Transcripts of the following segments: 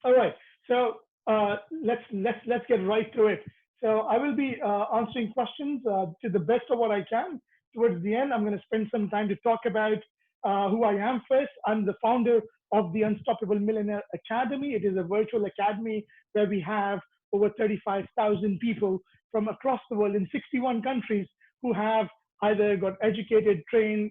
All right. So let's get right to it. So I will be answering questions to the best of what I can. Towards the end, I'm going to spend some time to talk about who I am first. I'm the founder of the Unstoppable Millionaire Academy. It is a virtual academy where we have over 35,000 people from across the world in 61 countries who have either got educated, trained,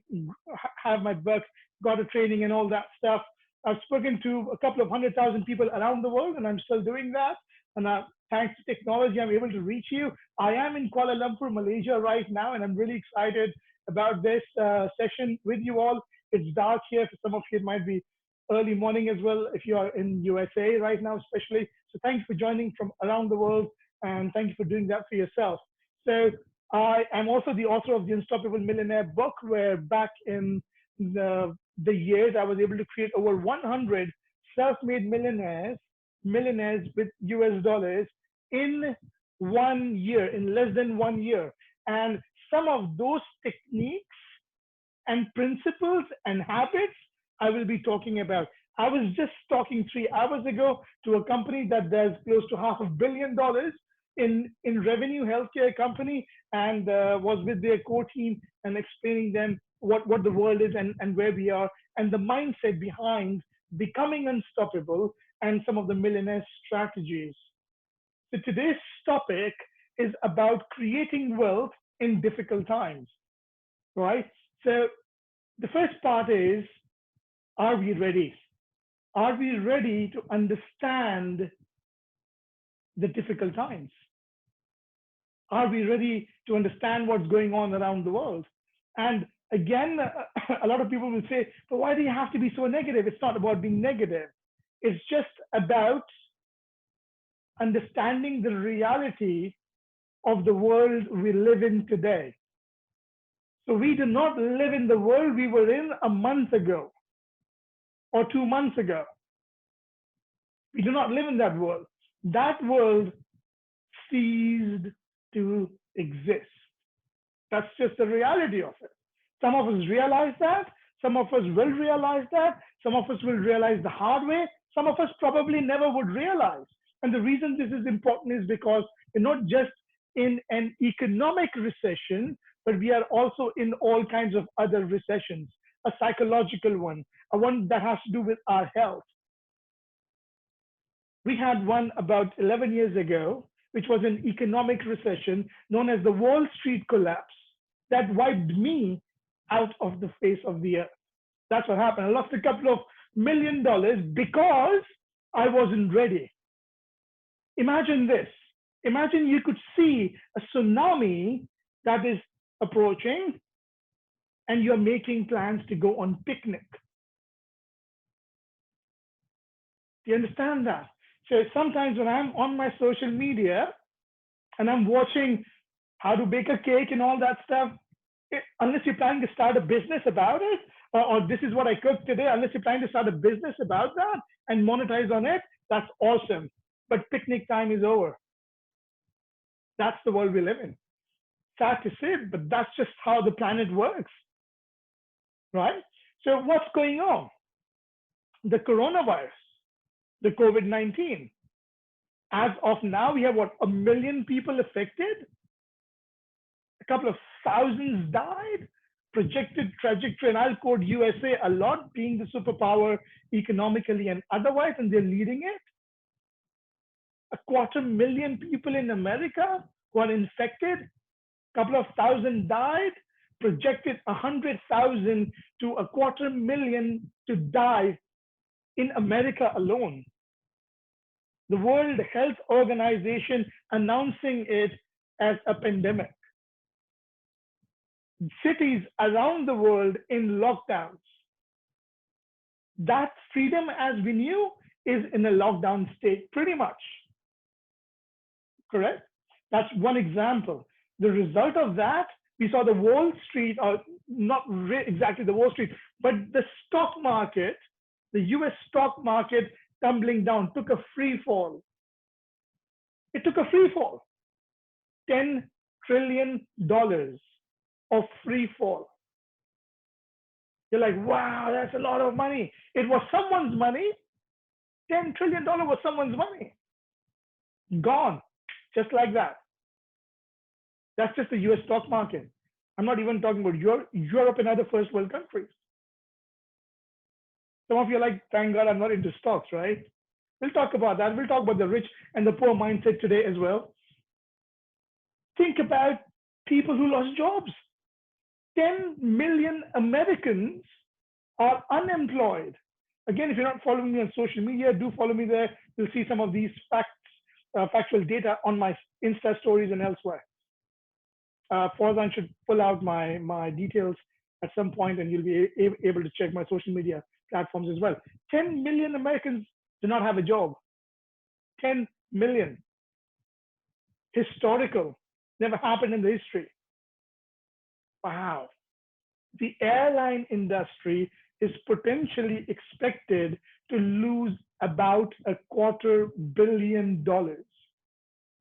have my book, got a training, and all that stuff. I've spoken to a couple of 100,000 people around the world, and I'm still doing that. And thanks to technology, I'm able to reach you. I am in Kuala Lumpur, Malaysia right now, and I'm really excited about this session with you all. It's dark here. For some of you, it might be early morning as well if you are in USA right now, especially. So thanks for joining from around the world, and thank you for doing that for yourself. So I am also the author of the Unstoppable Millionaire book, where back in the years I was able to create over 100 self-made millionaires with US dollars in 1 year, in less than 1 year. And some of those techniques and principles and habits I will be talking about. I was just talking 3 hours ago to a company that does close to $500 million in revenue, healthcare company, and was with their core team and explaining them what the world is and where we are and the mindset behind becoming unstoppable and some of the millionaire strategies. So today's topic is about creating wealth in difficult times, right? So the first part is, are we ready? Are we ready to understand the difficult times? Are we ready to understand what's going on around the world? And again, a lot of people will say, but why do you have to be so negative? It's not about being negative. It's just about understanding the reality of the world we live in today. So we do not live in the world we were in a month ago or 2 months ago. We do not live in that world. That world ceased to exist. That's just the reality of it. Some of us realize that. Some of us will realize that. Some of us will realize the hard way. Some of us probably never would realize. And the reason this is important is because we're not just in an economic recession, but we are also in all kinds of other recessions. A psychological one, a one that has to do with our health. We had one about 11 years ago, which was an economic recession known as the Wall Street collapse that wiped me out of the face of the earth. That's what happened. I lost a couple of $1 million because I wasn't ready. Imagine this. Imagine you could see a tsunami that is approaching and you're making plans to go on picnic. Do you understand that? So sometimes when I'm on my social media and I'm watching how to bake a cake and all that stuff, unless you're planning to start a business about it, or this is what I cooked today, unless you're planning to start a business about that and monetize on it, that's awesome. But picnic time is over. That's the world we live in. Sad to say, but that's just how the planet works, right? So what's going on? The coronavirus, the COVID-19. As of now, we have what, 1 million people affected? A couple of thousands died? Projected trajectory, and I'll quote USA a lot, being the superpower economically and otherwise, and they're leading it. 250,000 people in America who are infected, a couple of thousand died, projected 100,000 to 250,000 to die in America alone. The World Health Organization announcing it as a pandemic. Cities around the world in lockdowns. That freedom as we knew is in a lockdown state, pretty much. Correct? That's one example. The result of that, we saw the Wall Street, or not exactly the Wall Street, but the stock market, the US stock market tumbling down, took a free fall. It took a free fall. $10 trillion of free fall. You're like, wow, that's a lot of money. It was someone's money. $10 trillion was someone's money. Gone. Just like that. That's just the US stock market. I'm not even talking about Europe and other first world countries. Some of you are like, thank God I'm not into stocks, right? We'll talk about that. We'll talk about the rich and the poor mindset today as well. Think about people who lost jobs. 10 million Americans are unemployed. Again, if you're not following me on social media, do follow me there. You'll see some of these factual data on my Insta stories and elsewhere. Farzan should pull out my details at some point, and you'll be able to check my social media platforms as well. 10 million Americans do not have a job. 10 million. Historical. Never happened in the history. Wow. The airline industry is potentially expected to lose about $250 million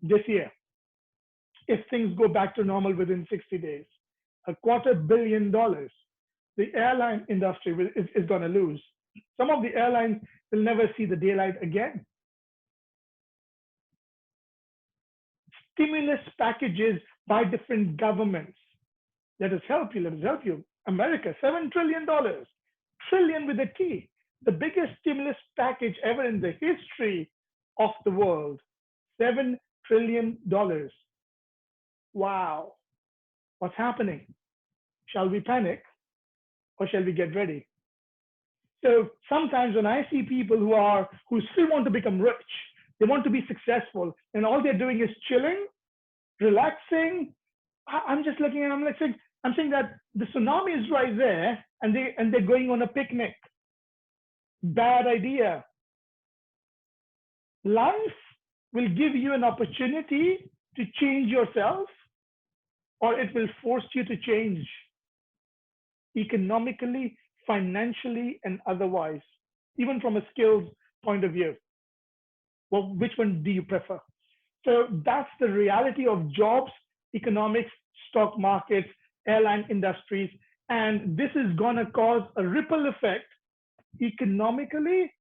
this year if things go back to normal within 60 days. $250 million. The airline industry is going to lose. Some of the airlines will never see the daylight again. Stimulus packages by different governments. Let us help you. Let us help you. America, $7 trillion. Trillion with a T. The biggest stimulus package ever in the history of the world. $7 trillion. Wow. What's happening? Shall we panic or shall we get ready? So sometimes when I see people who still want to become rich, they want to be successful, and all they're doing is chilling, relaxing. I'm just looking and I'm saying that the tsunami is right there, and they're going on a picnic. Bad idea. Life will give you an opportunity to change yourself, or it will force you to change economically, financially, and otherwise, even from a skills point of view. Well, which one do you prefer? So that's the reality of jobs, economics, stock markets, airline industries. And this is going to cause a ripple effect economically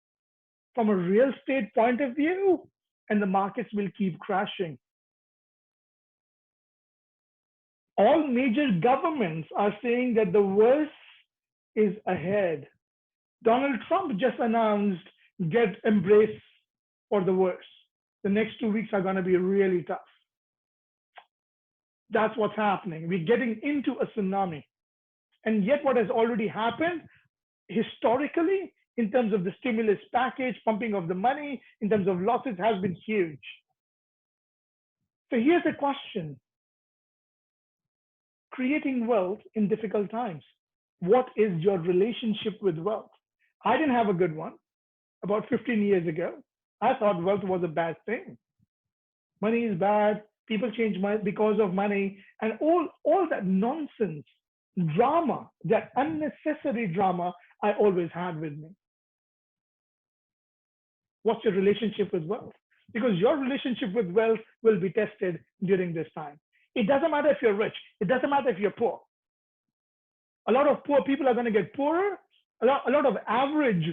from a real estate point of view, and the markets will keep crashing. All major governments are saying that the worst is ahead. Donald Trump just announced get embraced for the worst. The next 2 weeks are going to be really tough. That's what's happening. We're getting into a tsunami. And yet what has already happened historically in terms of the stimulus package, pumping of the money, in terms of losses has been huge. So here's a question. Creating wealth in difficult times. What is your relationship with wealth? I didn't have a good one about 15 years ago. I thought wealth was a bad thing. Money is bad. People change money because of money, and all that nonsense, drama, that unnecessary drama I always had with me. What's your relationship with wealth? Because your relationship with wealth will be tested during this time. It doesn't matter if you're rich. It doesn't matter if you're poor. A lot of poor people are going to get poorer. A lot of average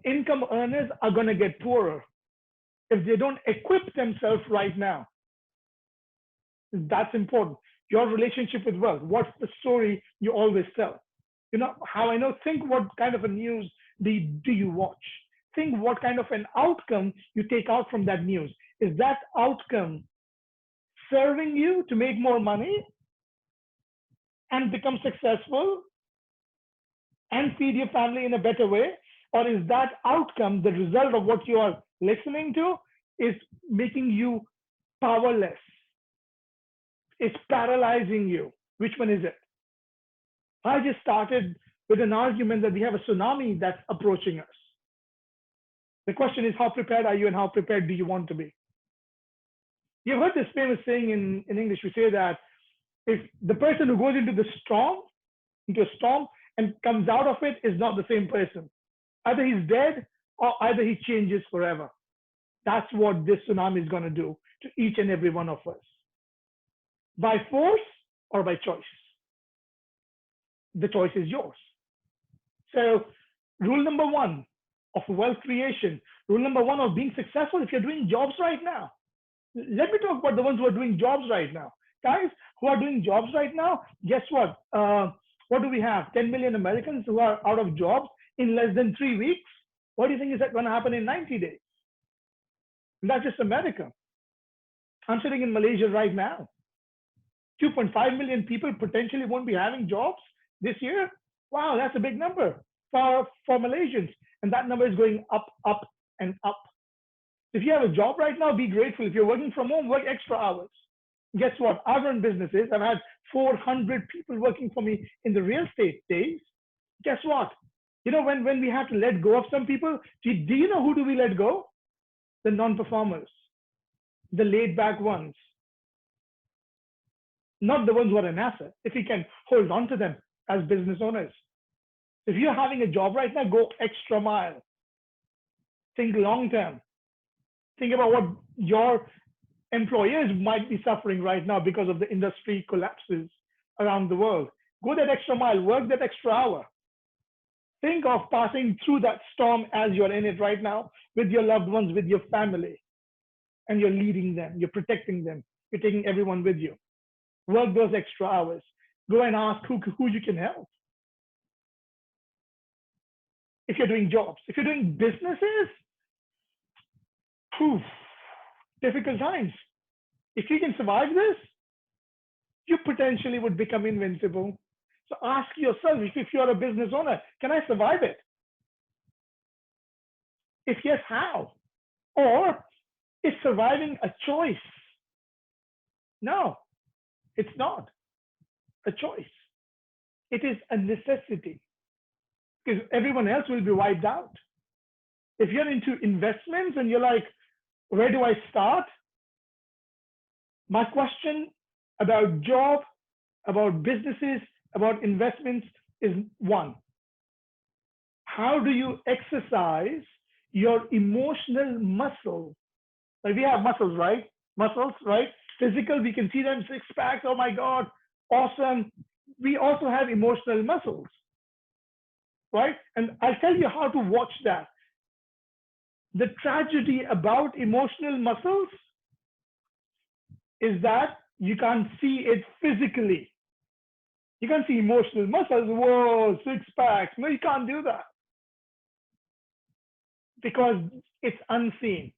income earners are going to get poorer if they don't equip themselves right now. That's important. Your relationship with wealth. What's the story you always tell? You know how I know? Think what kind of a news do you watch? Think what kind of an outcome you take out from that news. Is that outcome serving you to make more money and become successful and feed your family in a better way? Or is that outcome, the result of what you are listening to, is making you powerless? It's paralyzing you. Which one is it? I just started with an argument that we have a tsunami that's approaching us. The question is, how prepared are you and how prepared do you want to be? You've heard this famous saying in English. We say that if the person who goes into a storm, and comes out of it is not the same person. Either he's dead or either he changes forever. That's what this tsunami is going to do to each and every one of us. By force or by choice. The choice is yours. So rule number one, of wealth creation. Rule number one of being successful, if you're doing jobs right now, let me talk about the ones who are doing jobs right now. Guys who are doing jobs right now, guess what? What do we have? 10 million Americans who are out of jobs in less than 3 weeks. What do you think is that going to happen in 90 days? And that's just America. I'm sitting in Malaysia right now. 2.5 million people potentially won't be having jobs this year. Wow, that's a big number for Malaysians. And that number is going up, up, and up. If you have a job right now, be grateful. If you're working from home, work extra hours. Guess what? I've run businesses. I've had 400 people working for me in the real estate days. Guess what? You know, when we have to let go of some people, do you know who do we let go? The non-performers, the laid-back ones, not the ones who are an asset. If we can hold on to them as business owners. If you're having a job right now, go extra mile. Think long-term. Think about what your employers might be suffering right now because of the industry collapses around the world. Go that extra mile, work that extra hour. Think of passing through that storm as you're in it right now with your loved ones, with your family, and you're leading them, you're protecting them, you're taking everyone with you. Work those extra hours. Go and ask who you can help. If you're doing jobs, if you're doing businesses, difficult times. If you can survive this, you potentially would become invincible. So ask yourself, if you're a business owner, can I survive it? If yes, how? Or is surviving a choice? No, it's not a choice. It is a necessity because everyone else will be wiped out. If you're into investments and you're like, where do I start? My question about job, about businesses, about investments is one. How do you exercise your emotional muscle? Like we have muscles, right? Muscles, right? Physical, we can see them, six packs, oh my God, awesome. We also have emotional muscles, right? And I'll tell you how to watch that. The tragedy about emotional muscles is that you can't see it physically. You can't see emotional muscles. Whoa, six packs. No, you can't do that because it's unseen.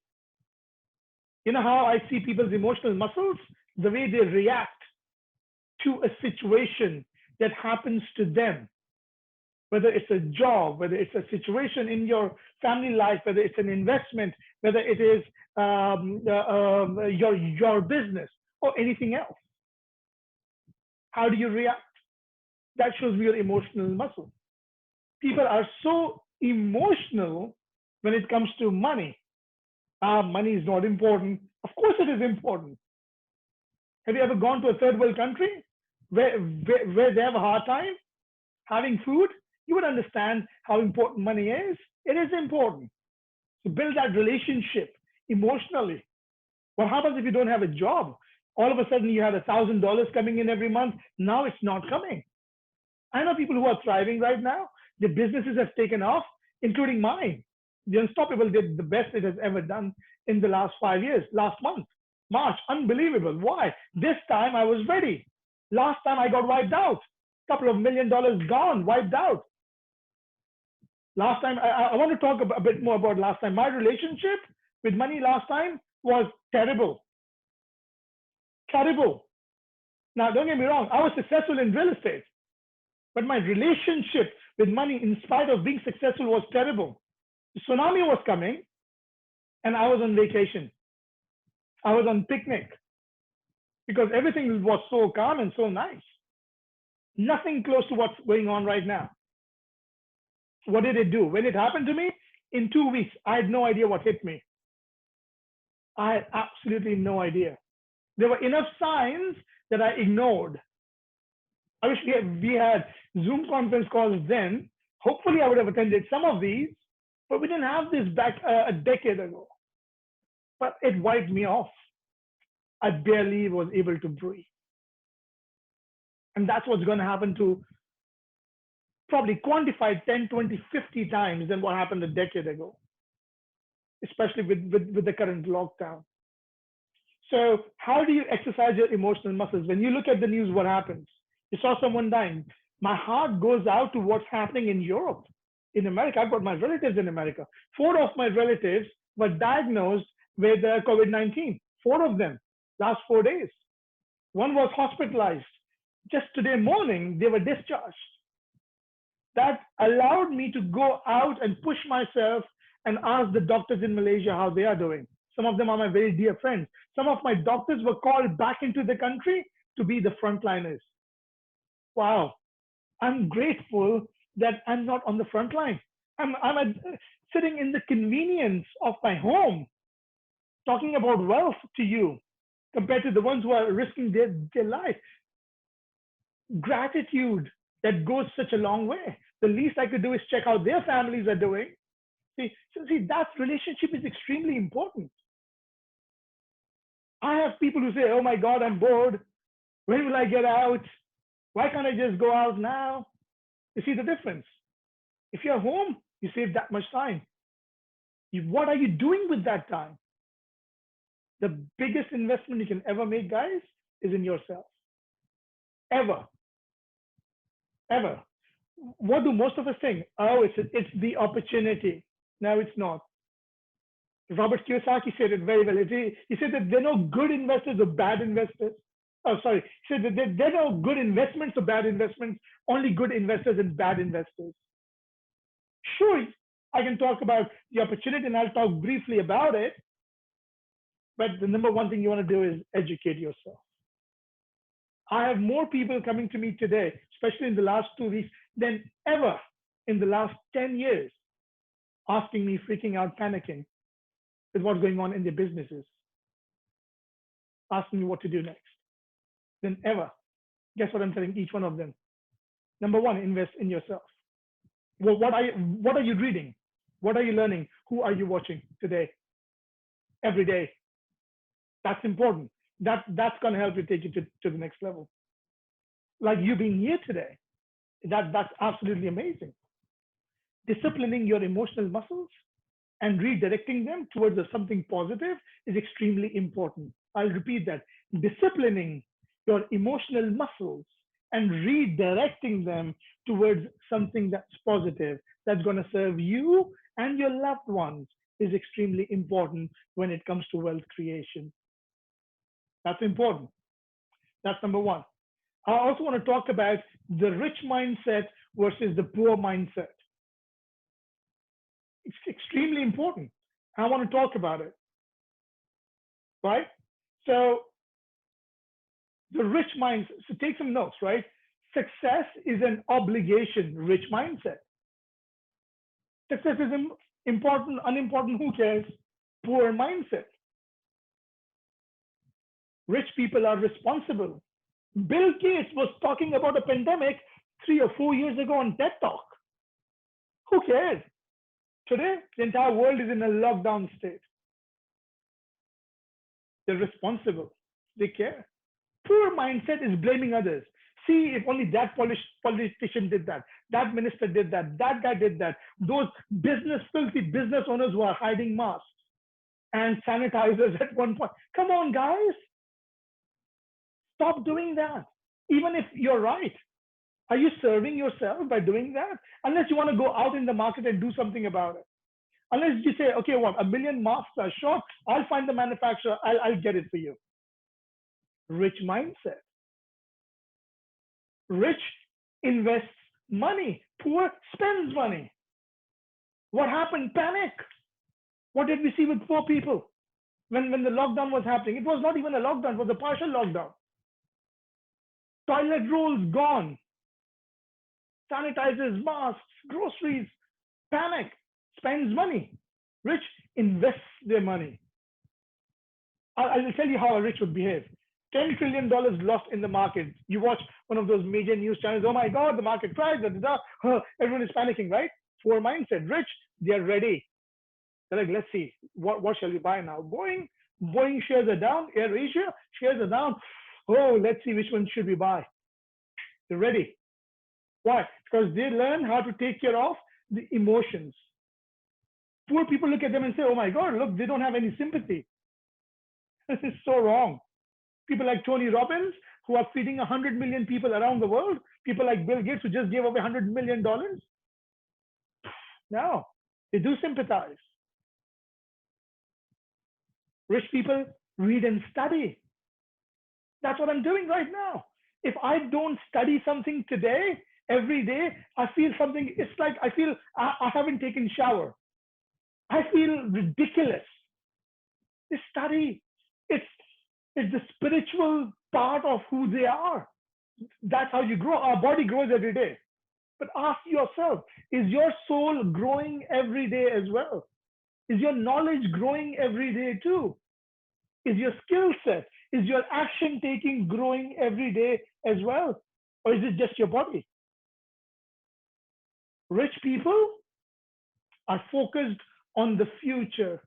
You know how I see people's emotional muscles? The way they react to a situation that happens to them, whether it's a job, whether it's a situation in your family life, whether it's an investment, whether it is your business or anything else. How do you react? That shows me your emotional muscle. People are so emotional when it comes to money. Money is not important. Of course it is important. Have you ever gone to a third world country where they have a hard time having food? You would understand how important money is. It is important. So build that relationship emotionally. What happens if you don't have a job? All of a sudden you have $1,000 coming in every month. Now it's not coming. I know people who are thriving right now. The businesses have taken off, including mine. The Unstoppable did the best it has ever done in the last 5 years. Last month, March, unbelievable. Why? This time I was ready. Last time I got wiped out. Couple of $1 million gone, wiped out. Last time, I want to talk a bit more about last time. My relationship with money last time was terrible. Terrible. Now, don't get me wrong, I was successful in real estate, but my relationship with money, in spite of being successful, was terrible. The tsunami was coming, and I was on vacation. I was on picnic because everything was so calm and so nice. Nothing close to what's going on right now. What did it do? When it happened to me, in 2 weeks, I had no idea what hit me. I had absolutely no idea. There were enough signs that I ignored. I wish we had Zoom conference calls then. Hopefully, I would have attended some of these, but we didn't have this back a decade ago. But it wiped me off. I barely was able to breathe. And that's what's going to happen to probably quantified 10, 20, 50 times than what happened a decade ago, especially with the current lockdown. So how do you exercise your emotional muscles? When you look at the news, what happens? You saw someone dying. My heart goes out to what's happening in Europe, in America. I've got my relatives in America. Four of my relatives were diagnosed with COVID-19. Four of them, last 4 days. One was hospitalized. Just today morning, they were discharged. That allowed me to go out and push myself and ask the doctors in Malaysia how they are doing. Some of them are my very dear friends. Some of my doctors were called back into the country to be the frontliners. Wow. I'm grateful that I'm not on the front line. Sitting in the convenience of my home, talking about wealth to you compared to the ones who are risking their life. Gratitude that goes such a long way. The least I could do is check how their families are doing. See, that relationship is extremely important. I have people who say, oh my God, I'm bored. When will I get out? Why can't I just go out now? You see the difference? If you're home, you save that much time. What are you doing with that time? The biggest investment you can ever make, guys, is in yourself. Ever. Ever. What do most of us think? Oh, it's the opportunity. No, it's not. Robert Kiyosaki said it very well. He said that there are no good investors or bad investors. Oh, sorry. He said that there are no good investments or bad investments, only good investors and bad investors. Sure, I can talk about the opportunity and I'll talk briefly about it. But the number one thing you want to do is educate yourself. I have more people coming to me today, especially in the last 2 weeks, than ever in the last 10 years, asking me, freaking out, panicking with what's going on in their businesses, asking me what to do next, than ever. Guess what I'm telling each one of them? Number one, invest in yourself. Well, what are you reading? What are you learning? Who are you watching today? Every day. That's important. That's going to help you take you to the next level. Like you being here today, that's absolutely amazing. Disciplining your emotional muscles and redirecting them towards something positive is extremely important. I'll repeat that. Disciplining your emotional muscles and redirecting them towards something that's positive, that's going to serve you and your loved ones, is extremely important when it comes to wealth creation. That's important. That's number one. I also want to talk about the rich mindset versus the poor mindset. It's extremely important. I want to talk about it. Right? So the rich mindset, so take some notes, right? Success is an obligation, rich mindset. Success is important, unimportant, who cares? Poor mindset. Rich people are responsible. Bill Gates was talking about a pandemic 3 or 4 years ago on TED Talk. Who cares? Today, the entire world is in a lockdown state. They're responsible. They care. Poor mindset is blaming others. See, if only that politician did that, that minister did that, that guy did that, those filthy business owners who are hiding masks and sanitizers at one point. Come on, guys. Stop doing that. Even if you're right. Are you serving yourself by doing that? Unless you want to go out in the market and do something about it. Unless you say, okay, what, 1 million masks are short, I'll find the manufacturer, I'll get it for you. Rich mindset. Rich invests money. Poor spends money. What happened? Panic. What did we see with poor people when the lockdown was happening? It was not even a lockdown, it was a partial lockdown. Toilet rolls gone. Sanitizers, masks, groceries. Panic. Spends money. Rich invests their money. I'll tell you how a rich would behave. $10 trillion lost in the market. You watch one of those major news channels. Oh my God, the market crashed. Everyone is panicking, right? Poor mindset. Rich, they're ready. They're like, let's see, what shall we buy now? Boeing shares are down. AirAsia shares are down. Oh, let's see which one should we buy. They're ready. Why? because they learn how to take care of the emotions. Poor people look at them and say, oh my God, look, they don't have any sympathy. This is so wrong. People like Tony Robbins, who are feeding 100 million people around the world, people like Bill Gates, who just gave away $100 million. No, they do sympathize. Rich people read and study. That's what I'm doing right now. If I don't study something today, every day, I feel something. It's like I feel I haven't taken shower. I feel ridiculous. They study. It's it's the spiritual part of who they are. That's how you grow. Our body grows every day. But ask yourself, is your soul growing every day as well? Is your knowledge growing every day too? Is your skill set, is your action taking growing every day as well? Or is it just your body? Rich people are focused on the future.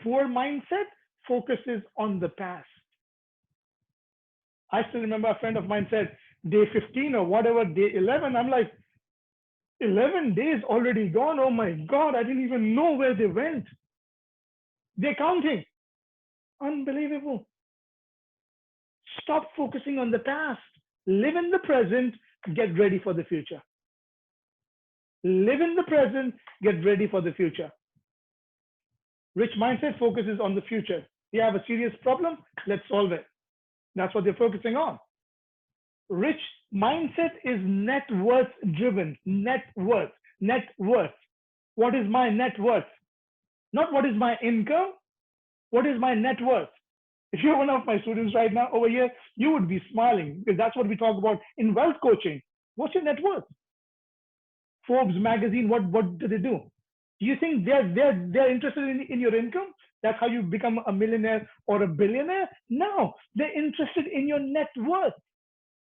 Poor mindset focuses on the past. I still remember a friend of mine said, day 15 or whatever, day 11. I'm like, 11 days already gone. Oh my God, I didn't even know where they went. They're counting. Unbelievable. Stop focusing on the past. Live in the present. Get ready for the future. Live in the present. Get ready for the future. Rich mindset focuses on the future. You have a serious problem, let's solve it. That's what they're focusing on. Rich mindset is net worth driven. Net worth. Net worth. What is my net worth? Not what is my income. What is my net worth? If you're one of my students right now over here, you would be smiling because that's what we talk about in wealth coaching. What's your net worth? Forbes magazine, what do they do? Do you think they're interested in your income? That's how you become a millionaire or a billionaire? No, they're interested in your net worth.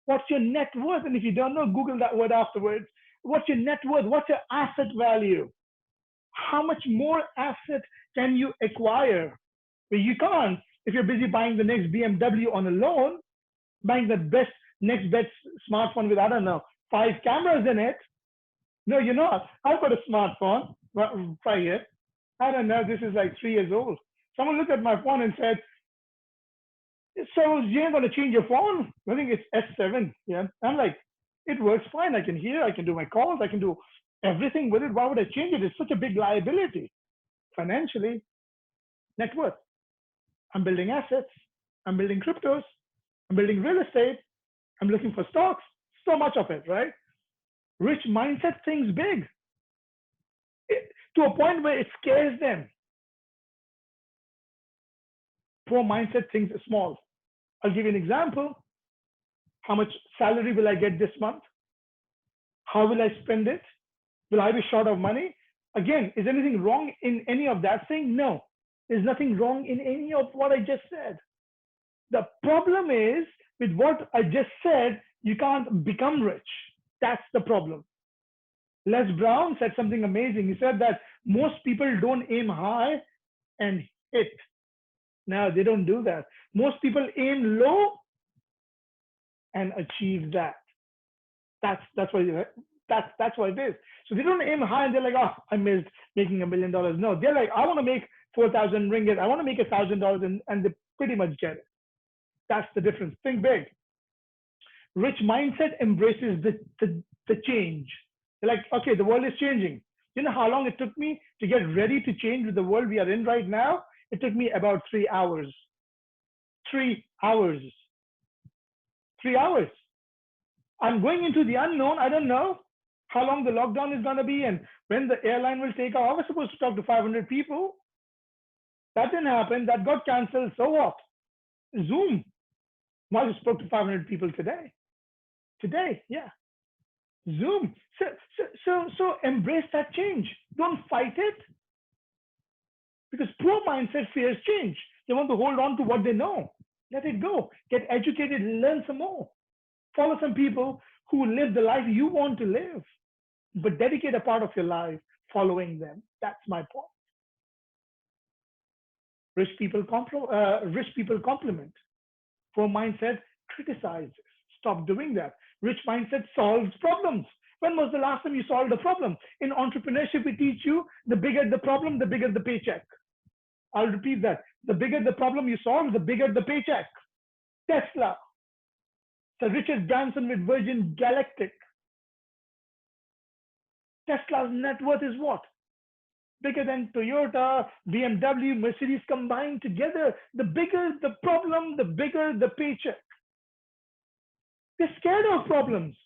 What's your net worth? And if you don't know, Google that word afterwards. What's your net worth? What's your asset value? How much more asset can you acquire? Well, you can't if you're busy buying the next BMW on a loan, buying the next best smartphone with, I don't know, 5 cameras in it. No, you're not. I've got a smartphone right here. I don't know, this is like 3 years old. Someone looked at my phone and said, so you're going to change your phone? I think it's S7. Yeah. I'm like, it works fine. I can hear, I can do my calls, I can do everything with it. Why would I change it? It's such a big liability financially. Net worth. I'm building assets. I'm building cryptos. I'm building real estate. I'm looking for stocks. So much of it, right? Rich mindset thinks big to a point where it scares them. Poor mindset thinks small. I'll give you an example. How much salary will I get this month? How will I spend it? Will I be short of money? Again, is anything wrong in any of that thing? No. There's nothing wrong in any of what I just said. The problem is with what I just said, you can't become rich. That's the problem. Les Brown said something amazing. He said that most people don't aim high and hit. No, they don't do that. Most people aim low and achieve that. That's what it is. So they don't aim high and they're like, oh, I missed making $1 million. No, they're like, I want to make 4,000 ringgit. I want to make $1,000, and they pretty much get it. That's the difference. Think big. Rich mindset embraces the change. They're like, okay, the world is changing. You know how long it took me to get ready to change with the world we are in right now? It took me about 3 hours. 3 hours. 3 hours. I'm going into the unknown. I don't know how long the lockdown is going to be and when the airline will take off. I was supposed to talk to 500 people. That didn't happen. That got canceled. So what? Zoom. I just spoke to 500 people today. Today, yeah. Zoom. So embrace that change. Don't fight it. Because poor mindset fears change. They want to hold on to what they know. Let it go. Get educated, learn some more. Follow some people who live the life you want to live, but dedicate a part of your life following them. That's my point. Rich people compliment. Poor mindset criticizes. Stop doing that. Rich mindset solves problems. When was the last time you solved a problem? In entrepreneurship, we teach you the bigger the problem, the bigger the paycheck. I'll repeat that. The bigger the problem you solve, the bigger the paycheck. Tesla, Sir Richard Branson with Virgin Galactic. Tesla's net worth is what? Bigger than Toyota, BMW, Mercedes combined together. The bigger the problem, the bigger the paycheck. They're scared of problems.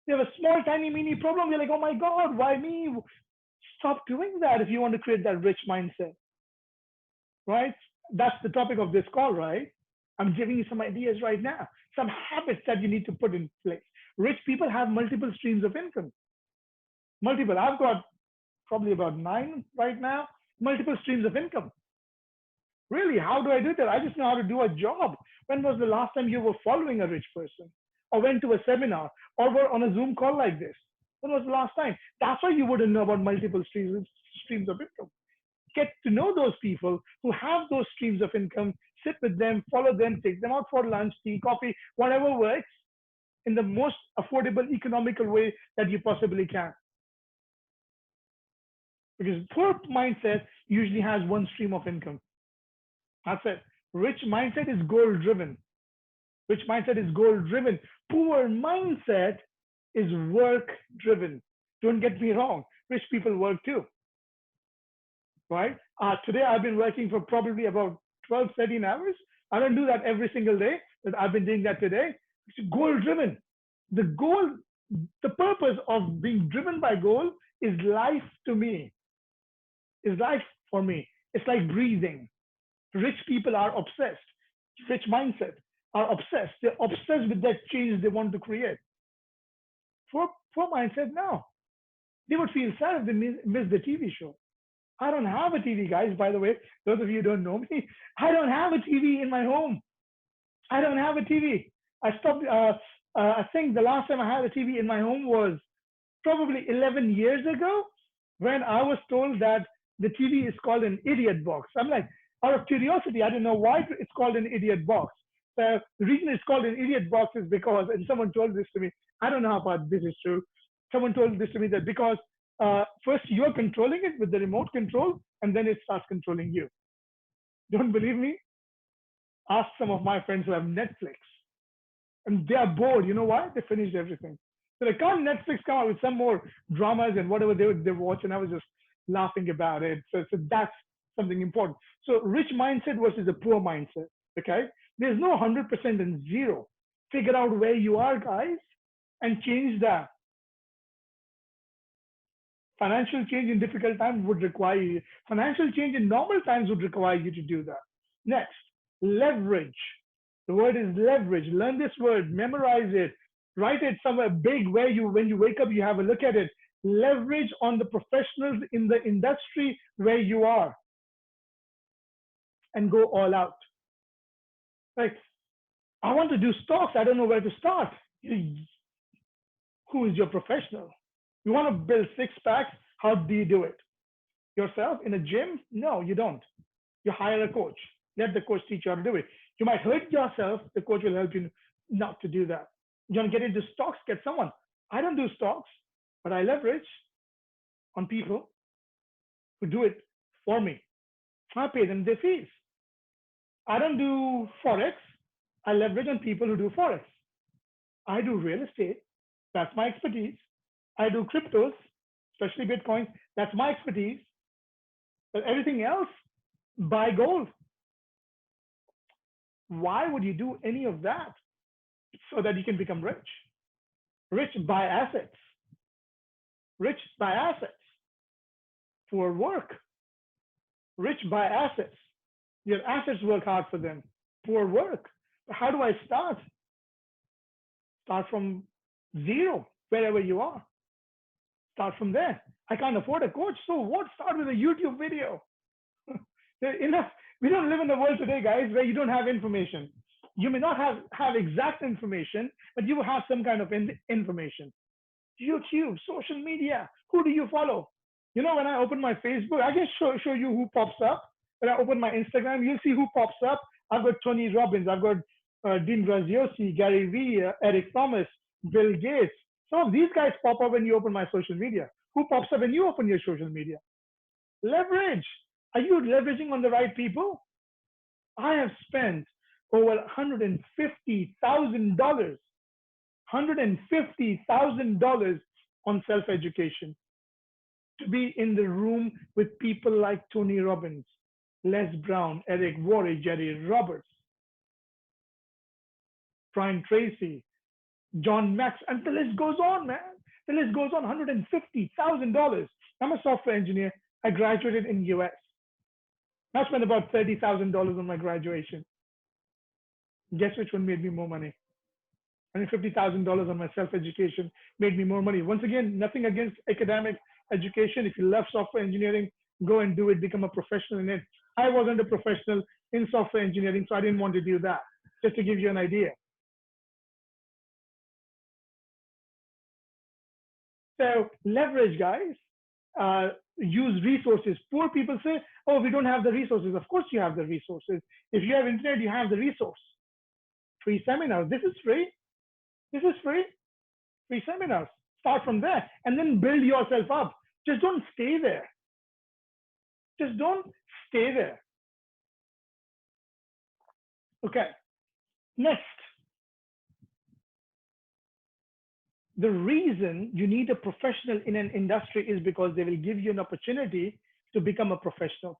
They have a small, tiny, mini problem. You're like, oh my God, why me? Stop doing that if you want to create that rich mindset, right? That's the topic of this call, right? I'm giving you some ideas right now, some habits that you need to put in place. Rich people have multiple streams of income. Multiple. I've got probably about 9 right now, multiple streams of income. Really, how do I do that? I just know how to do a job. When was the last time you were following a rich person or went to a seminar or were on a Zoom call like this? When was the last time? That's why you wouldn't know about multiple streams of income. Get to know those people who have those streams of income, sit with them, follow them, take them out for lunch, tea, coffee, whatever works in the most affordable, economical way that you possibly can. Because poor mindset usually has one stream of income. That's it. Rich mindset is goal driven. Rich mindset is goal driven. Poor mindset is work driven. Don't get me wrong. Rich people work too. Right? Today I've been working for probably about 12, 13 hours. I don't do that every single day, but I've been doing that today. It's goal driven. The goal, the purpose of being driven by goal is life to me. Is life for me. It's like breathing. Rich people are obsessed. Rich mindset are obsessed. They're obsessed with that change they want to create. Poor mindset, no. They would feel sad if they miss the TV show. I don't have a TV, guys, by the way. Those of you who don't know me, I don't have a TV in my home. I don't have a TV. I stopped, I think the last time I had a TV in my home was probably 11 years ago when I was told that the TV is called an idiot box. I'm like, out of curiosity, I didn't know why it's called an idiot box. So the reason it's called an idiot box is because, and someone told this to me, I don't know how far this is true. Someone told this to me that because first you're controlling it with the remote control, and then it starts controlling you. Don't believe me? Ask some of my friends who have Netflix. And they are bored. You know why? They finished everything. So like, can't Netflix come out with some more dramas and whatever they watch? And I was just laughing about it. So that's something important. So rich mindset versus a poor mindset. Okay. There's no 100% and zero. Figure out where you are, guys, and change that. Financial change in difficult times would require you. Financial change in normal times would require you to do that. Next, leverage. The word is leverage. Learn this word, memorize it, write it somewhere big where you, when you wake up, you have a look at it. Leverage on the professionals in the industry where you are and go all out. Like, I want to do stocks. I don't know where to start. Who is your professional? You want to build six packs? How do you do it? Yourself in a gym? No, you don't. You hire a coach. Let the coach teach you how to do it. You might hurt yourself. The coach will help you not to do that. You want to get into stocks? Get someone. I don't do stocks, but I leverage on people who do it for me. I pay them their fees. I don't do Forex. I leverage on people who do Forex. I do real estate. That's my expertise. I do cryptos, especially Bitcoin. That's my expertise. But everything else, buy gold. Why would you do any of that? So that you can become rich. Rich buy assets. Rich buy assets. Poor work. Rich buy assets. Your assets work hard for them. Poor work. How do I start? Start from zero, wherever you are. Start from there. I can't afford a coach, so what? Start with a YouTube video. Enough. We don't live in the world today, guys, where you don't have information. You may not have exact information, but you will have some kind of information. YouTube, social media. Who do you follow? You know, when I open my Facebook, I can show you who pops up. When I open my Instagram, you'll see who pops up. I've got Tony Robbins. I've got Dean Graziosi, Gary Vee, Eric Thomas, Bill Gates. Some of these guys pop up when you open my social media. Who pops up when you open your social media? Leverage. Are you leveraging on the right people? I have spent over $150,000 on self-education to be in the room with people like Tony Robbins, Les Brown, Eric Worre, Jerry Roberts, Brian Tracy, John Max, and the list goes on, man. The list goes on. $150,000. I'm a software engineer. I graduated in US. I spent about $30,000 on my graduation. Guess which one made me more money? $150,000 on my self-education made me more money. Once again, nothing against academic education. If you love software engineering, go and do it, become a professional in it. I wasn't a professional in software engineering, so I didn't want to do that, just to give you an idea. So leverage, guys. Use resources. Poor people say, oh, we don't have the resources. Of course you have the resources. If you have internet, you have the resource. Free seminars. This is free. This is free. Free seminars. Start from there and then build yourself up. Just don't stay there. Just don't stay there. Okay. Next. The reason you need a professional in an industry is because they will give you an opportunity to become a professional.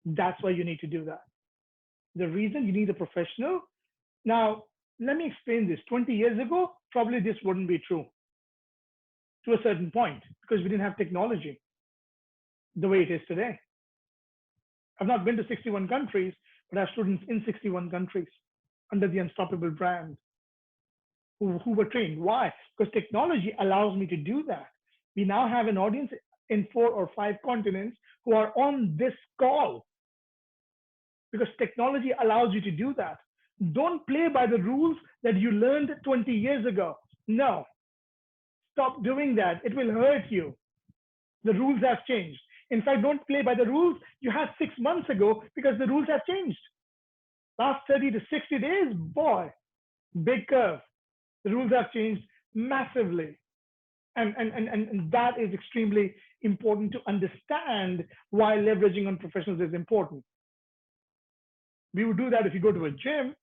That's why you need to do that. The reason you need a professional. Now, let me explain this. 20 years ago, probably this wouldn't be true to a certain point because we didn't have technology the way it is today. I've not been to 61 countries, but I have students in 61 countries under the Unstoppable brand who were trained. Why? Because technology allows me to do that. We now have an audience in 4 or 5 continents who are on this call because technology allows you to do that. Don't play by the rules that you learned 20 years ago. No. Stop doing that. It will hurt you. The rules have changed. In fact, don't play by the rules you had 6 months ago because the rules have changed. Last 30 to 60 days, boy, big curve. The rules have changed massively. And that is extremely important to understand why leveraging on professionals is important. We would do that if you go to a gym.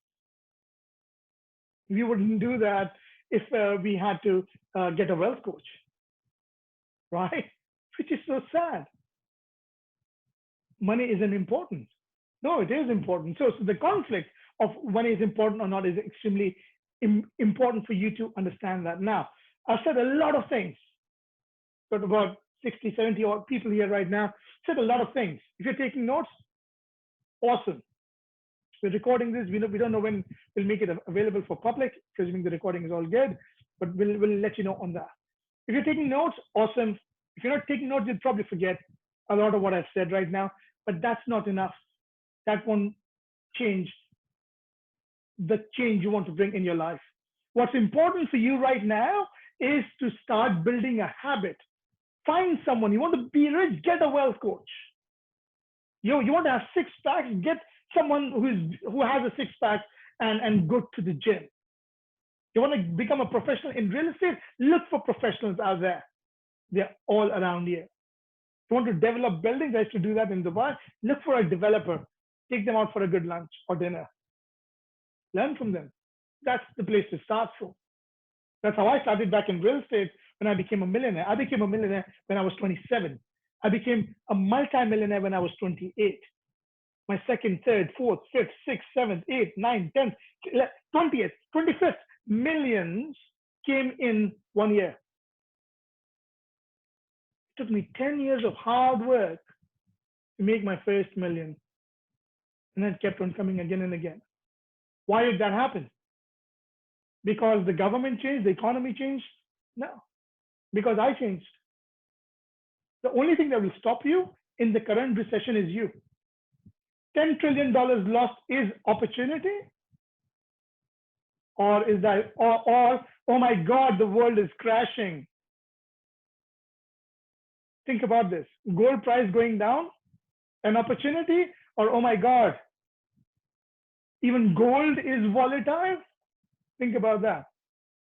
We wouldn't do that if we had to get a wealth coach, right? Which is so sad. Money isn't important. No, it is important. So the conflict of money is important or not is extremely important for you to understand that. Now, I've said a lot of things, but about 60, 70 odd people here right now said a lot of things. If you're taking notes, awesome. We're recording this. We don't know when we'll make it available for public, presuming the recording is all good, but we'll let you know on that. If you're taking notes, awesome. If you're not taking notes, you'll probably forget a lot of what I've said right now, but that's not enough. That won't change the change you want to bring in your life. What's important for you right now is to start building a habit. Find someone. You want to be rich, get a wealth coach. You want to have 6 packs, get someone who has a 6-pack and go to the gym. You want to become a professional in real estate? Look for professionals out there. They're all around here. You want to develop buildings? I used to do that in Dubai. Look for a developer. Take them out for a good lunch or dinner. Learn from them. That's the place to start from. That's how I started back in real estate when I became a millionaire. I became a millionaire when I was 27. I became a multi-millionaire when I was 28. My second, third, fourth, fifth, sixth, seventh, eighth, ninth, 10th, 20th, 25th millions came in 1 year. It took me 10 years of hard work to make my first million. And then kept on coming again and again. Why did that happen? Because the government changed, the economy changed? No, because I changed. The only thing that will stop you in the current recession is you. $10 trillion lost is opportunity? Or is that, or oh my God, the world is crashing. Think about this. Gold price going down, an opportunity, or oh my God, even gold is volatile? Think about that.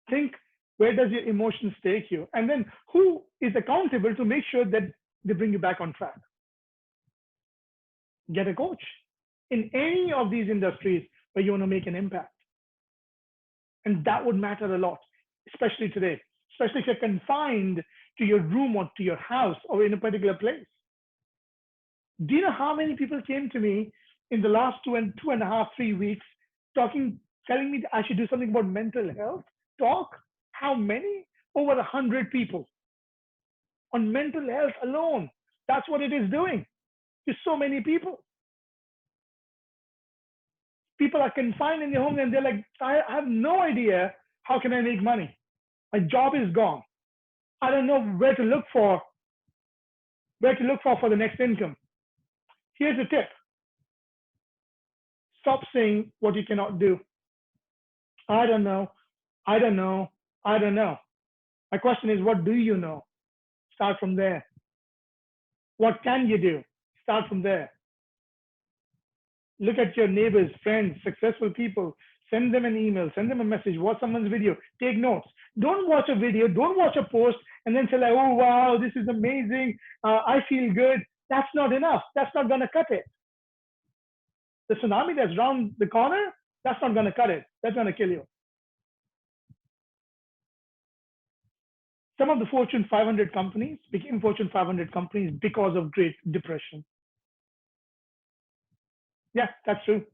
Think Where does your emotions take you? And then who is accountable to make sure that they bring you back on track? Get a coach in any of these industries where you want to make an impact. And that would matter a lot, especially today, especially if you're confined to your room or to your house or in a particular place. Do you know how many people came to me in the last two and a half, 3 weeks, talking, telling me that I should do something about mental health? Talk? How many? Over 100 people on mental health alone. That's what it is doing to so many people. People are confined in their home and they're like, I have no idea how can I make money. My job is gone. I don't know where to look for the next income. Here's a tip. Stop saying what you cannot do. I don't know. I don't know. I don't know. My question is, what do you know? Start from there. What can you do? Start from there. Look at your neighbors, friends, successful people. Send them an email, send them a message, watch someone's video, take notes. Don't watch a video, don't watch a post, and then say like, oh wow, this is amazing. I feel good. That's not enough. That's not gonna cut it. The tsunami that's around the corner, that's not gonna cut it. That's gonna kill you. Some of the Fortune 500 companies became Fortune 500 companies because of Great Depression. Yeah, that's true.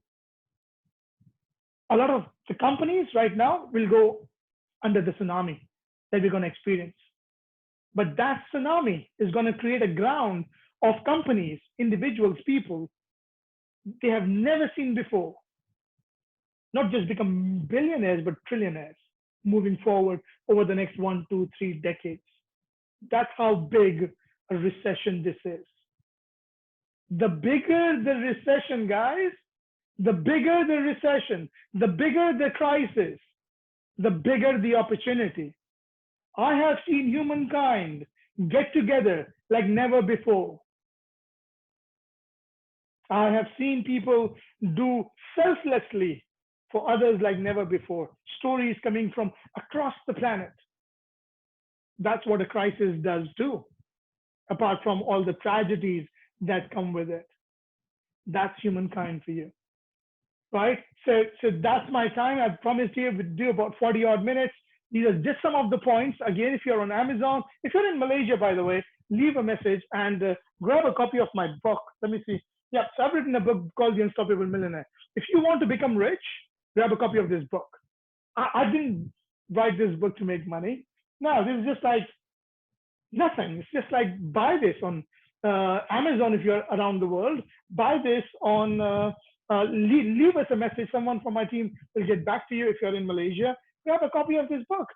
A lot of the companies right now will go under the tsunami that we're going to experience. But that tsunami is going to create a ground of companies, individuals, people they have never seen before. Not just become billionaires, but trillionaires moving forward over the next 1, 2, 3 decades. That's how big a recession this is. The bigger the recession, guys, the bigger the recession, the bigger the crisis, the bigger the opportunity. I have seen humankind get together like never before. I have seen people do selflessly for others like never before. Stories coming from across the planet. That's what a crisis does too, apart from all the tragedies that come with it. That's humankind for you, right? So that's my time. I promised you we'd do about 40 odd minutes. These are just some of the points. Again, if you're on Amazon, if you're in Malaysia, by the way, leave a message and grab a copy of my book. Let me see. Yeah, so I've written a book called The Unstoppable Millionaire. If you want to become rich, grab a copy of this book. I didn't write this book to make money. No, this is just like nothing. It's just like buy this on Amazon if you're around the world. Buy this on, leave us a message. Someone from my team will get back to you if you're in Malaysia. Grab a copy of this book.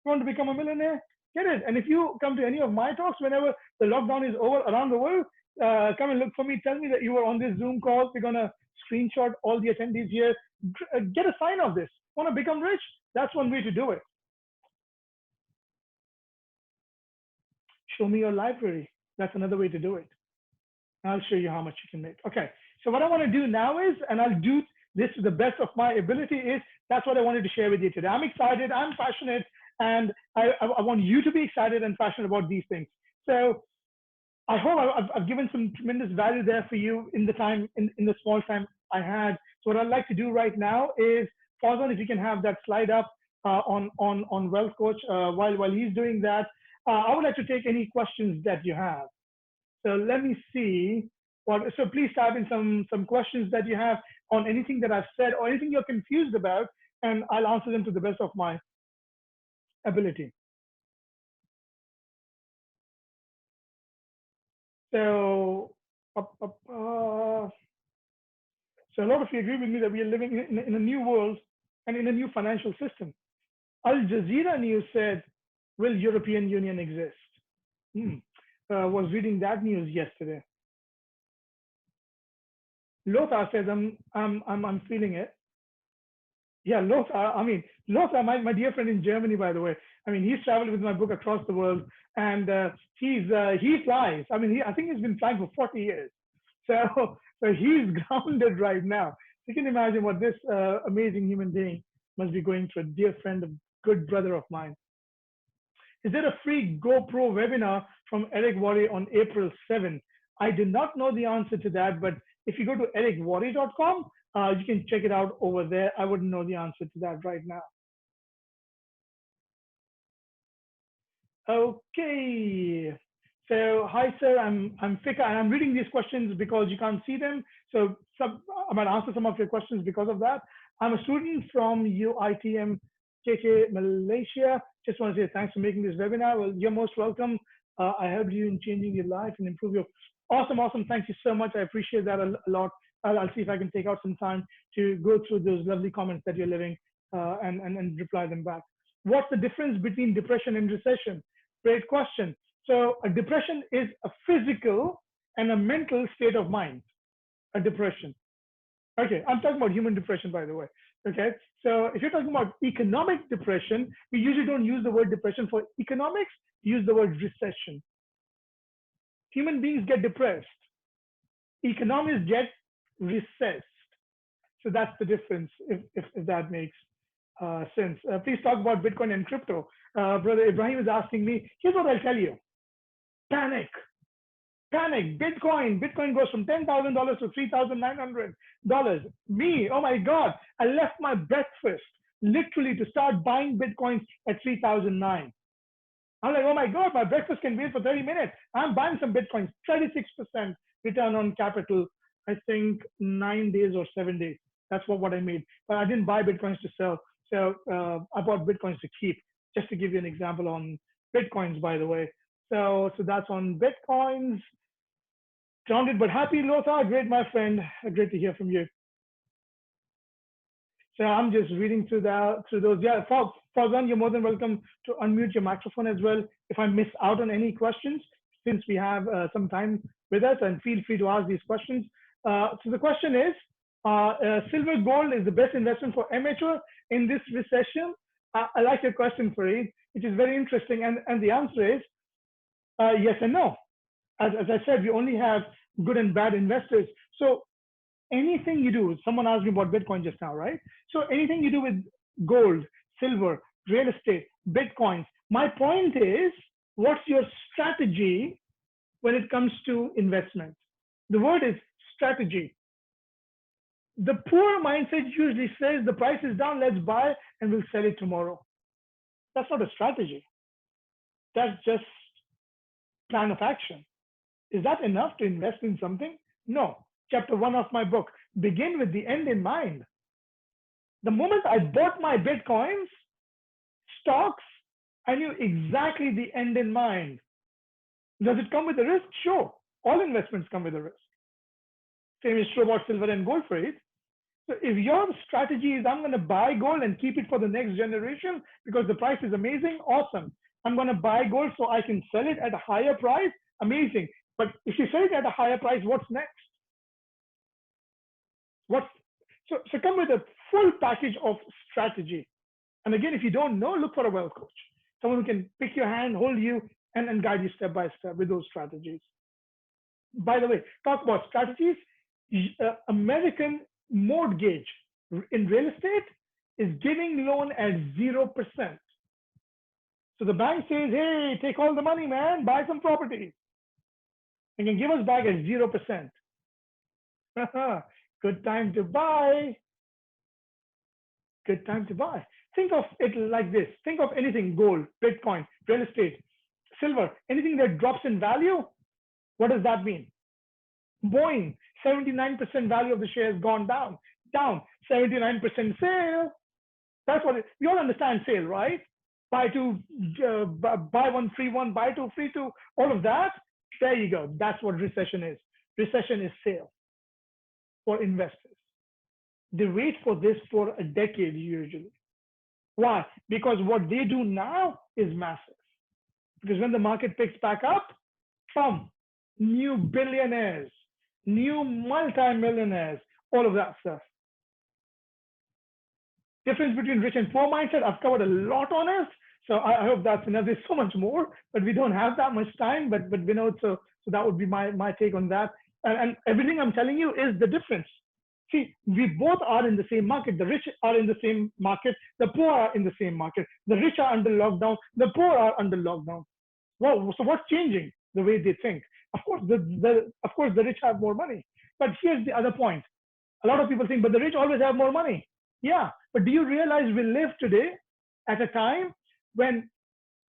You want to become a millionaire? Get it. And if you come to any of my talks, whenever the lockdown is over around the world, come and look for me. Tell me that you were on this Zoom call. We're going to screenshot all the attendees here. Get a sign of this. Want to become rich? That's one way to do it. Show me your library. That's another way to do it. I'll show you how much you can make. Okay. So what I want to do now is, and I'll do this to the best of my ability, is that's what I wanted to share with you today. I'm excited. I'm passionate. And I want you to be excited and passionate about these things. So I hope I've given some tremendous value there for you in the time, in the small time I had. So what I'd like to do right now is, Fawzan, if you can have that slide up on Wealth Coach while he's doing that. I would like to take any questions that you have. So let me see. So please type in some questions that you have on anything that I've said or anything you're confused about, and I'll answer them to the best of my ability. So, so a lot of you agree with me that we are living in a new world and in a new financial system. Al Jazeera News said, "Will European Union exist?" Was reading that news yesterday. Lothar says, "I'm feeling it." Yeah, Lothar. I mean, Lothar, my dear friend in Germany, by the way. I mean, he's traveled with my book across the world, and he flies. I mean, I think he's been flying for 40 years. So he's grounded right now. You can imagine what this amazing human being must be going through. A dear friend, a good brother of mine. Is there a free GoPro webinar from Eric Worre on April 7th? I did not know the answer to that, but if you go to ericworre.com, you can check it out over there. I wouldn't know the answer to that right now. Okay. So, hi, sir. I'm Fika, and I'm reading these questions because you can't see them. So, I might answer some of your questions because of that. I'm a student from UITM KK Malaysia. Just want to say thanks for making this webinar. Well, you're most welcome. I helped you in changing your life and improve your. Awesome, awesome. Thank you so much. I appreciate that a lot. I'll see if I can take out some time to go through those lovely comments that you're leaving and reply them back. What's the difference between depression and recession? Great question. So a depression is a physical and a mental state of mind, a depression. Okay, I'm talking about human depression, by the way. Okay, so if you're talking about economic depression, we usually don't use the word depression for economics, we use the word recession. Human beings get depressed. Economists get recessed. So that's the difference, if that makes sense. Please talk about Bitcoin and crypto. Brother Ibrahim is asking me, here's what I'll tell you. Panic. Bitcoin goes from $10,000 to $3,900. Me, oh my God, I left my breakfast literally to start buying Bitcoins at 3,009. I'm like, oh my God, my breakfast can wait for 30 minutes. I'm buying some Bitcoins, 36% return on capital, I think 9 days or 7 days. That's what I made. But I didn't buy Bitcoins to sell. So I bought Bitcoins to keep, just to give you an example on Bitcoins, by the way. So that's on Bitcoins. Grounded but happy, Lothar. Great, my friend. Great to hear from you. So I'm just reading through those. Yeah, Fauzan, you're more than welcome to unmute your microphone as well. If I miss out on any questions, since we have some time with us, and feel free to ask these questions. So the question is, silver gold is the best investment for amateur in this recession? I like your question, Fareed, which is very interesting. And the answer is yes and no. As I said, we only have good and bad investors. So anything you do, someone asked me about Bitcoin just now, right? So anything you do with gold, silver, real estate, Bitcoins, my point is, what's your strategy when it comes to investment? The word is strategy. The poor mindset usually says the price is down, let's buy and we'll sell it tomorrow. That's not a strategy. That's just plan of action. Is that enough to invest in something? No. Chapter 1 of my book, begin with the end in mind. The moment I bought my Bitcoins, stocks, I knew exactly the end in mind. Does it come with a risk? Sure. All investments come with a risk. Same is true about silver and gold, for it. So if your strategy is I'm going to buy gold and keep it for the next generation because the price is amazing, awesome. I'm going to buy gold so I can sell it at a higher price, amazing. But if you sell it at a higher price, what's next? So come with a full package of strategy. And again, if you don't know, look for a wealth coach, someone who can pick your hand, hold you, and guide you step by step with those strategies. By the way, talk about strategies. American mortgage in real estate is giving loan at 0%. So the bank says, hey, take all the money, man, buy some property. And can give us back at 0%. Good time to buy. Good time to buy. Think of it like this. Think of anything, gold, Bitcoin, real estate, silver, anything that drops in value. What does that mean? Boeing, 79% value of the share has gone down. 79% sale. That's what we all understand sale, right? Buy one, free one, buy two, free two, all of that. There you go. That's what recession is. Recession is sale for investors. They wait for this for a decade usually. Why? Because what they do now is massive. Because when the market picks back up, new billionaires, new multi-millionaires, all of that stuff. Difference between rich and poor mindset, I've covered a lot on it. So I hope that's enough. There's so much more, but we don't have that much time. But so that would be my take on that. And everything I'm telling you is the difference. See, we both are in the same market. The rich are in the same market. The poor are in the same market. The rich are under lockdown. The poor are under lockdown. Well, so what's changing? The way they think. Of course, the rich have more money. But here's the other point. A lot of people think, but the rich always have more money. Yeah, but do you realize we live today at a time when,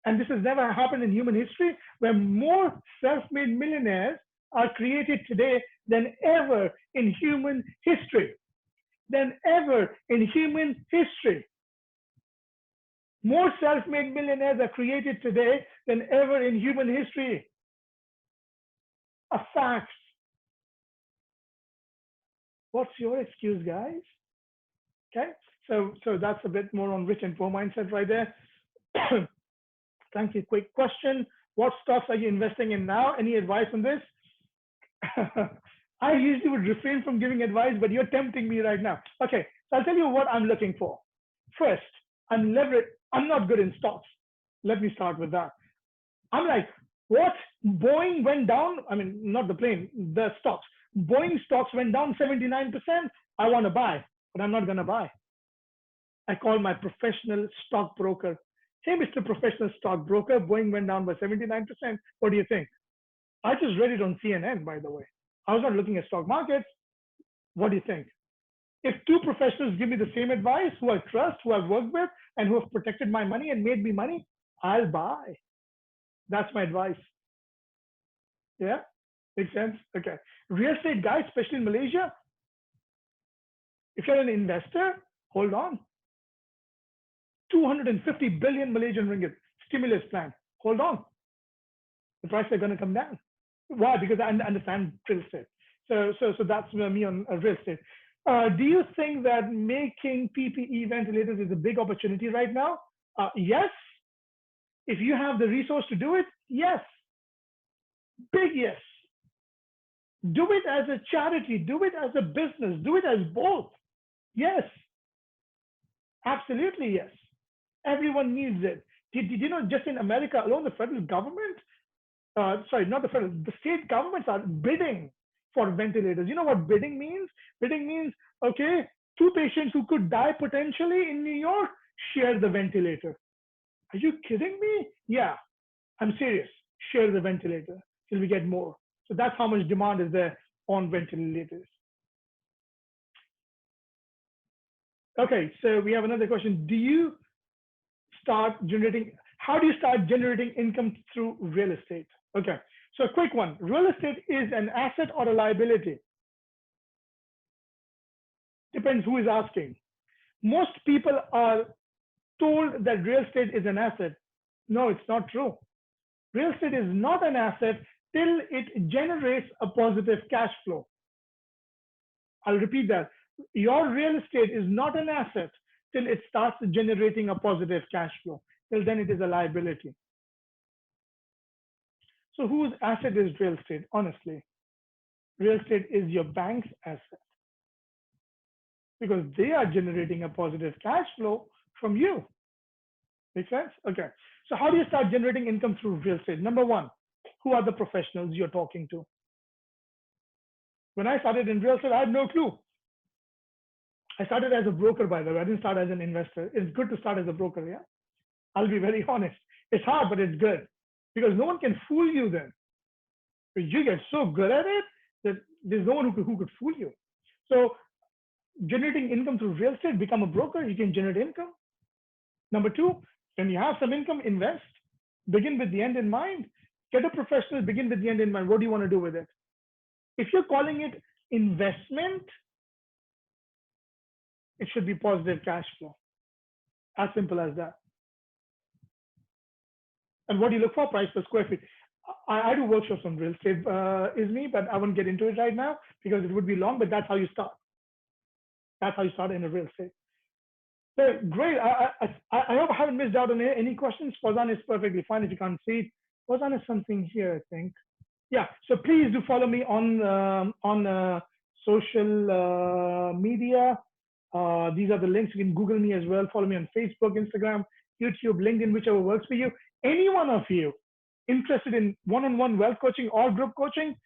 and this has never happened in human history, where more self-made millionaires are created today than ever in human history. Than ever in human history. More self-made millionaires are created today than ever in human history. A fact. What's your excuse, guys? Okay, so that's a bit more on rich and poor mindset right there. Thank you. Quick question. What stocks are you investing in now? Any advice on this? I usually would refrain from giving advice, but you're tempting me right now. Okay, so I'll tell you what I'm looking for. First, I'm not good in stocks. Let me start with that. I'm like, what? Boeing went down. I mean, not the plane, the stocks. Boeing stocks went down 79%. I want to buy, but I'm not going to buy. I call my professional stockbroker. Hey, Mr. Professional Stockbroker, Boeing went down by 79%. What do you think? I just read it on CNN, by the way. I was not looking at stock markets. What do you think? If two professionals give me the same advice, who I trust, who I've worked with, and who have protected my money and made me money, I'll buy. That's my advice. Yeah? Makes sense? Okay. Real estate guys, especially in Malaysia, if you're an investor, hold on. 250 billion Malaysian ringgit stimulus plan. Hold on. The prices are going to come down. Why? Because I understand real estate. So that's me on real estate. Do you think that making PPE ventilators is a big opportunity right now? Yes. If you have the resource to do it, yes. Big yes. Do it as a charity. Do it as a business. Do it as both. Yes. Absolutely yes. Everyone needs it. Did you know just in America alone, the federal government, sorry, not the federal, the state governments are bidding for ventilators. You know what bidding means? Bidding means, okay, two patients who could die potentially in New York share the ventilator. Are you kidding me? Yeah, I'm serious. Share the ventilator till we get more. So that's how much demand is there on ventilators. Okay, so we have another question. How do you start generating income through real estate? Okay, so a quick one. Real estate is an asset or a liability? Depends who is asking. Most people are told that real estate is an asset. No, it's not true. Real estate is not an asset till it generates a positive cash flow. I'll repeat that. Your real estate is not an asset till it starts generating a positive cash flow. Till then it is a liability. So whose asset is real estate? Honestly, real estate is your bank's asset because they are generating a positive cash flow from you. Make sense? Okay. So how do you start generating income through real estate? Number one, who are the professionals you're talking to? When I started in real estate, I had no clue. I started as a broker, by the way. I didn't start as an investor. It's good to start as a broker, yeah? I'll be very honest. It's hard, but it's good because no one can fool you then. Because you get so good at it that there's no one who could fool you. So generating income through real estate, become a broker, you can generate income. Number two, when you have some income, invest. Begin with the end in mind. Get a professional, begin with the end in mind. What do you want to do with it? If you're calling it investment, it should be positive cash flow. As simple as that. And what do you look for? Price per square feet. I do workshops on real estate, is me, but I won't get into it right now because it would be long, but that's how you start. That's how you start in a real estate. So great. I hope I haven't missed out on any questions. Fazan is perfectly fine if you can't see it. Fazan is something here, I think. Yeah. So please do follow me on social media. These are the links. You can Google me as well. Follow me on Facebook, Instagram, YouTube, LinkedIn, whichever works for you. Any one of you interested in one-on-one wealth coaching or group coaching,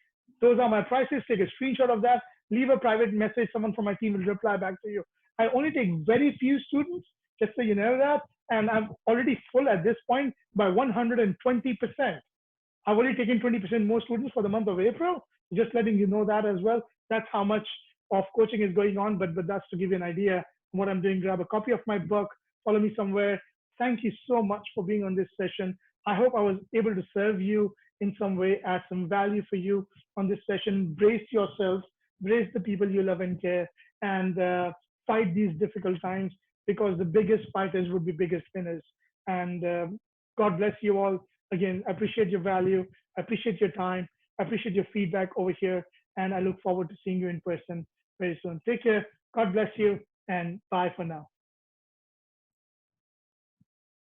those are my prices. Take a screenshot of that leave a private message. Someone from my team will reply back to you. I only take very few students, just so you know that. And I'm already full at this point by 120%. I've already taken 20% more students for the month of April. Just letting you know that as well. That's how much of coaching is going on. But that's to give you an idea of what I'm doing. Grab a copy of my book. Follow me somewhere. Thank you so much for being on this session. I hope I was able to serve you in some way, add some value for you on this session. Brace yourselves, brace the people you love and care, and fight these difficult times, because the biggest fighters would be biggest winners. And God bless you all. Again, I appreciate your value. I appreciate your time. I appreciate your feedback over here. And I look forward to seeing you in person very soon. Take care. God bless you. And bye for now.